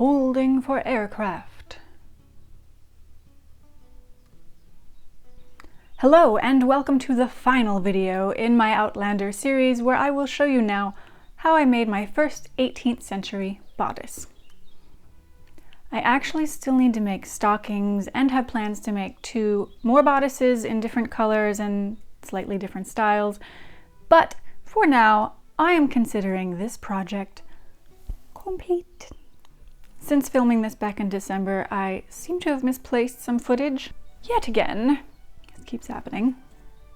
Holding for aircraft. Hello and welcome to the final video in my Outlander series where I will show you now how I made my first 18th century bodice. I actually still need to make stockings and have plans to make 2 more bodices in different colors and slightly different styles, but for now I am considering this project complete. Since filming this back in December, I seem to have misplaced some footage yet again. It keeps happening.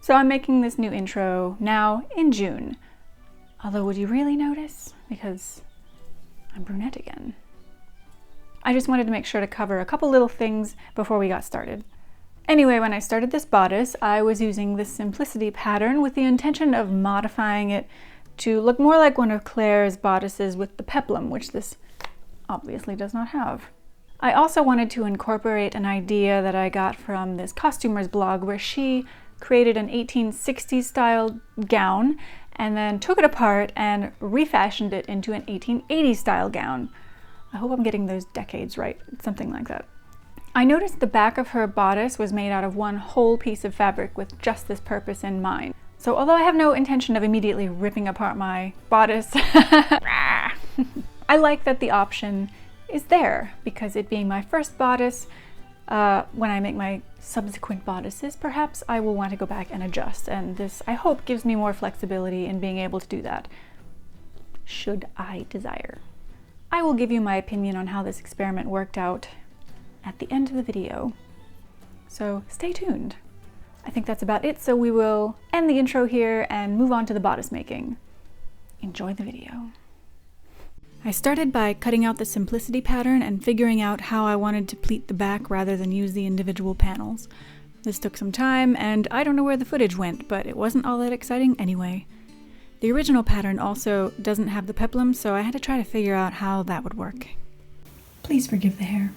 So I'm making this new intro now in June. Although would you really notice? Because I'm brunette again. I just wanted to make sure to cover a couple little things before we got started. Anyway, when I started this bodice, I was using this simplicity pattern with the intention of modifying it to look more like one of Claire's bodices with the peplum, which this obviously does not have. I also wanted to incorporate an idea that I got from this costumer's blog where she created an 1860s style gown and then took it apart and refashioned it into an 1880s style gown. I hope I'm getting those decades right, something like that. I noticed the back of her bodice was made out of one whole piece of fabric with just this purpose in mind. So although I have no intention of immediately ripping apart my bodice, I like that the option is there, because it being my first bodice, when I make my subsequent bodices, perhaps I will want to go back and adjust, and this, I hope, gives me more flexibility in being able to do that, should I desire. I will give you my opinion on how this experiment worked out at the end of the video, so stay tuned. I think that's about it, so we will end the intro here and move on to the bodice making. Enjoy the video. I started by cutting out the simplicity pattern and figuring out how I wanted to pleat the back rather than use the individual panels. This took some time, and I don't know where the footage went, but it wasn't all that exciting anyway. The original pattern also doesn't have the peplum, so I had to try to figure out how that would work. Please forgive the hair.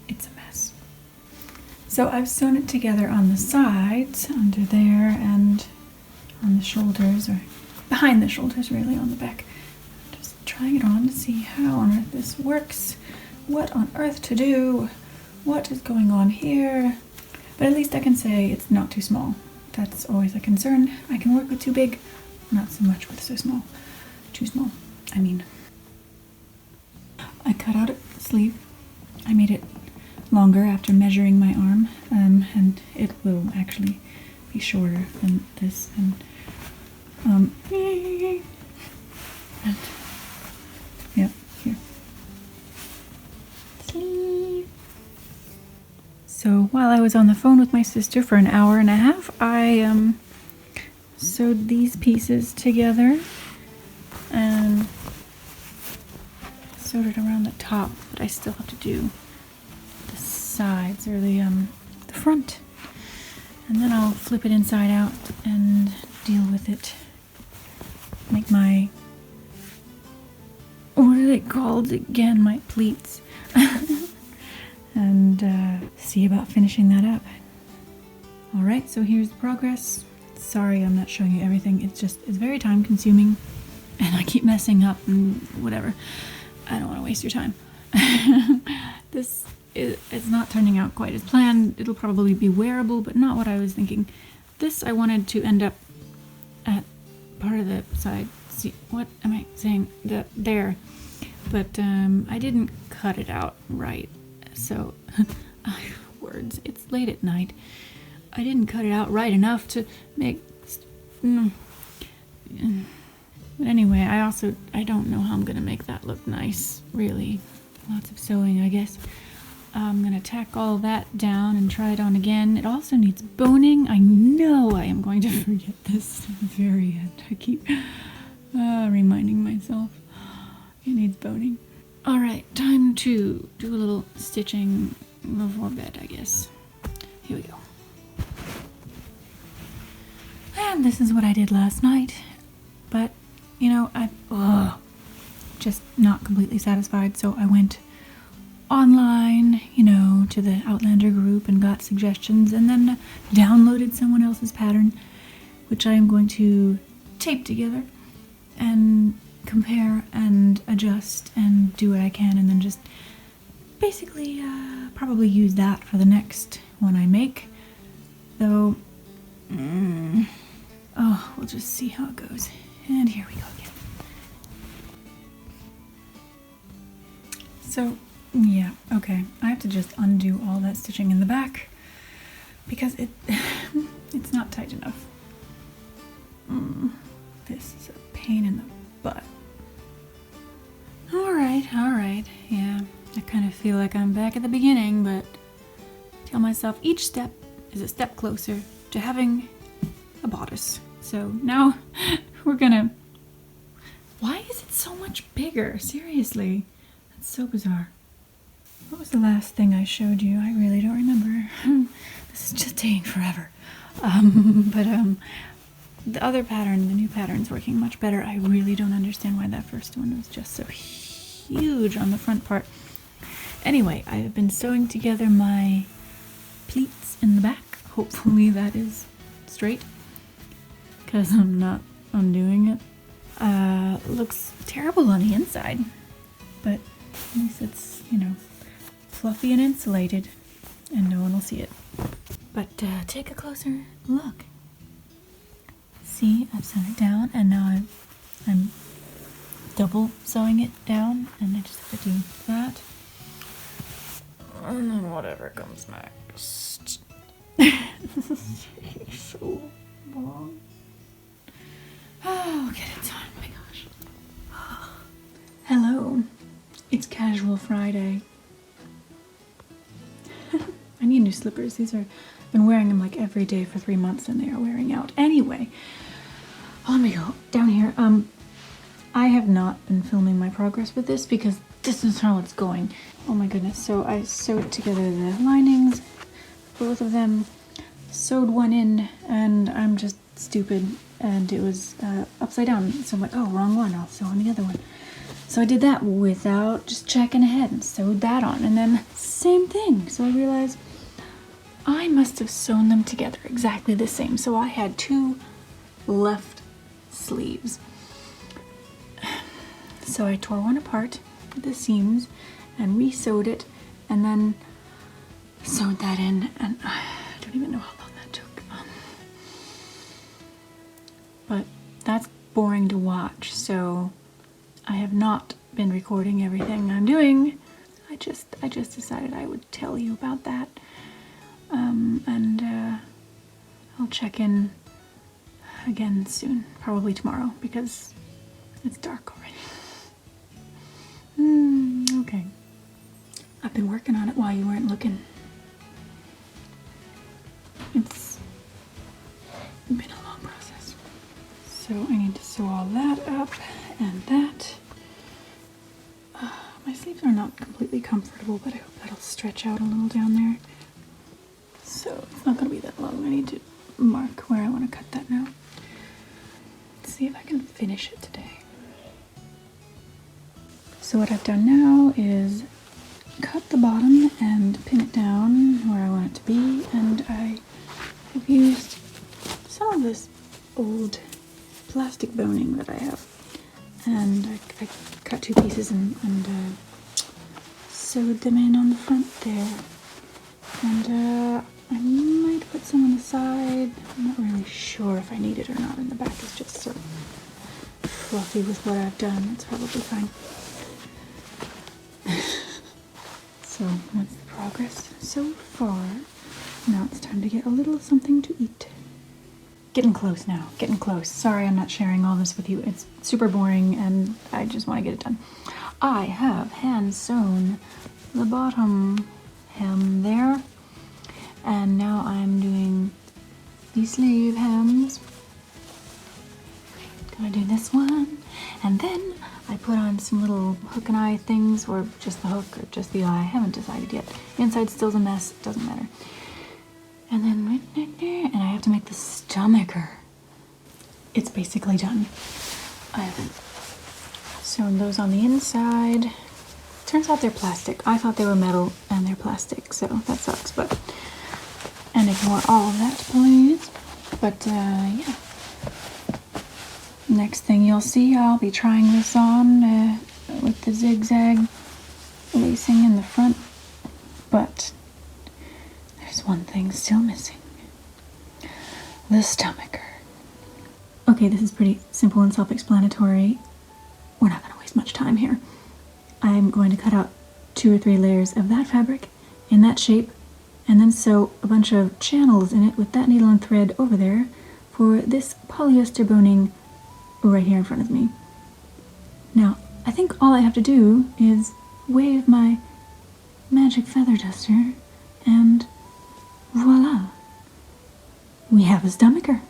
It's a mess. So I've sewn it together on the sides, under there, and on the shoulders, or behind the shoulders really, on the back. Trying it on to see how on earth this works, what on earth to do, what is going on here. But at least I can say it's not too small. That's always a concern. I can work with too big, not so much with so small. Too small, I mean. I cut out a sleeve. I made it longer after measuring my arm, and it will actually be shorter than this. And yeah, here. Sleeve. So while I was on the phone with my sister for an hour and a half, I sewed these pieces together and sewed it around the top, but I still have to do the sides or the front. And then I'll flip it inside out and deal with it. Make my, what are they called again? My pleats. And see about finishing that up. Alright, so here's the progress. Sorry I'm not showing you everything. It's very time consuming and I keep messing up and whatever. I don't want to waste your time. It's not turning out quite as planned. It'll probably be wearable, but not what I was thinking. This I wanted to end up at part of the side. See, what am I saying? There. But I didn't cut it out right. So, words. It's late at night. I didn't cut it out right enough to make... But anyway, I don't know how I'm going to make that look nice, really. Lots of sewing, I guess. I'm going to tack all that down and try it on again. It also needs boning. I know I am going to forget this at the very end. I keep reminding myself. It needs boning. Alright, time to do a little stitching before bed, I guess. Here we go. And this is what I did last night. But, you know, I'm just not completely satisfied, so I went online, you know, to the Outlander group and got suggestions, and then downloaded someone else's pattern, which I am going to tape together and compare and adjust and do what I can, and then just basically probably use that for the next one I make. Though, oh, we'll just see how it goes. And here we go again. So, yeah, okay. I have to just undo all that stitching in the back because it's not tight enough. This is a pain in the butt. Alright, yeah. I kind of feel like I'm back at the beginning, but tell myself each step is a step closer to having a bodice. So now we're gonna... Why is it so much bigger? Seriously. That's so bizarre. What was the last thing I showed you? I really don't remember. This is just taking forever. The other pattern, the new pattern's working much better. I really don't understand why that first one was just so huge on the front part. Anyway, I have been sewing together my pleats in the back. Hopefully that is straight, because I'm not undoing it. Looks terrible on the inside, but at least it's, you know, fluffy and insulated, and no one will see it. But take a closer look. See, I've sewn it down, and now I'm double sewing it down, and I just have to do that. And then whatever comes next. This is so long. Oh, get it done, oh my gosh. Hello, it's Casual Friday. I need new slippers. I've been wearing them like every day for 3 months and they are wearing out. Anyway, let me go down here. I have not been filming my progress with this because this is how it's going. Oh my goodness. So I sewed together the linings, both of them, sewed one in, and I'm just stupid and it was upside down. So I'm like, oh, wrong one. I'll sew on the other one. So I did that without just checking ahead and sewed that on, and then same thing. So I realized I must have sewn them together exactly the same. So I had 2 left sleeves. So I tore one apart at the seams and re-sewed it, and then sewed that in, and I don't even know how long that took. But that's boring to watch, so I have not been recording everything I'm doing. I just decided I would tell you about that. And I'll check in again soon, probably tomorrow, because it's dark already. Okay. I've been working on it while you weren't looking. It's been a long process. So I need to sew all that up and that. My sleeves are not completely comfortable, but I hope that'll stretch out a little down there. So it's not going to be that long. I need to mark where I want to cut that now. Let's see if I can finish it today. So what I've done now is cut the bottom and pin it down where I want it to be, and I have used some of this old plastic boning that I have, and I cut 2 pieces and sewed them in on the front there, and I might put some on the side. I'm not really sure if I need it or not, and the back is just so fluffy with what I've done. It's probably fine. So that's the progress so far. Now it's time to get a little something to eat. Getting close now, getting close. Sorry I'm not sharing all this with you. It's super boring and I just want to get it done. I have hand sewn the bottom hem there, and now I'm doing the sleeve hems. Gonna do this one, and then I put on some little hook and eye things, or just the hook or just the eye. I haven't decided yet. Inside still's a mess, doesn't matter. And then, and I have to make the stomacher. It's basically done. I haven't sewn those on the inside. Turns out they're plastic. I thought they were metal and they're plastic, so that sucks, but, and ignore all of that, please. But, yeah. Next thing you'll see, I'll be trying this on with the zigzag lacing in the front but there's one thing still missing. The stomacher. Okay, this is pretty simple and self-explanatory. We're not going to waste much time here. I'm going to cut out 2 or 3 layers of that fabric in that shape, and then sew a bunch of channels in it with that needle and thread over there for this polyester boning right here in front of me. Now, I think all I have to do is wave my magic feather duster, and voila! We have a stomacher.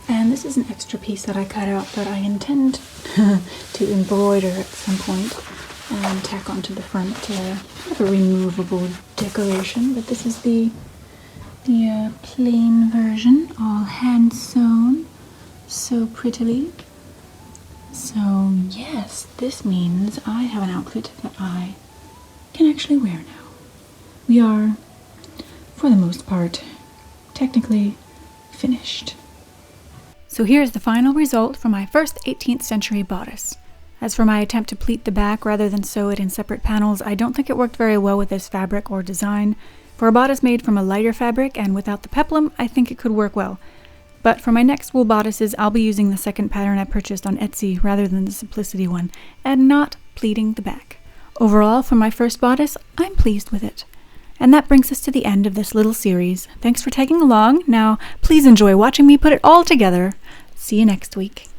And this is an extra piece that I cut out that I intend to embroider at some point and tack onto the front, kind of a removable decoration. But this is the plain version, all hand sewn, so prettily. So yes, this means I have an outfit that I can actually wear now. We are, for the most part, technically finished. So here's the final result for my first 18th century bodice. As for my attempt to pleat the back rather than sew it in separate panels, I don't think it worked very well with this fabric or design. For a bodice made from a lighter fabric and without the peplum, I think it could work well. But for my next wool bodices, I'll be using the second pattern I purchased on Etsy rather than the Simplicity one, and not pleating the back. Overall, for my first bodice, I'm pleased with it. And that brings us to the end of this little series. Thanks for tagging along. Now, please enjoy watching me put it all together. See you next week.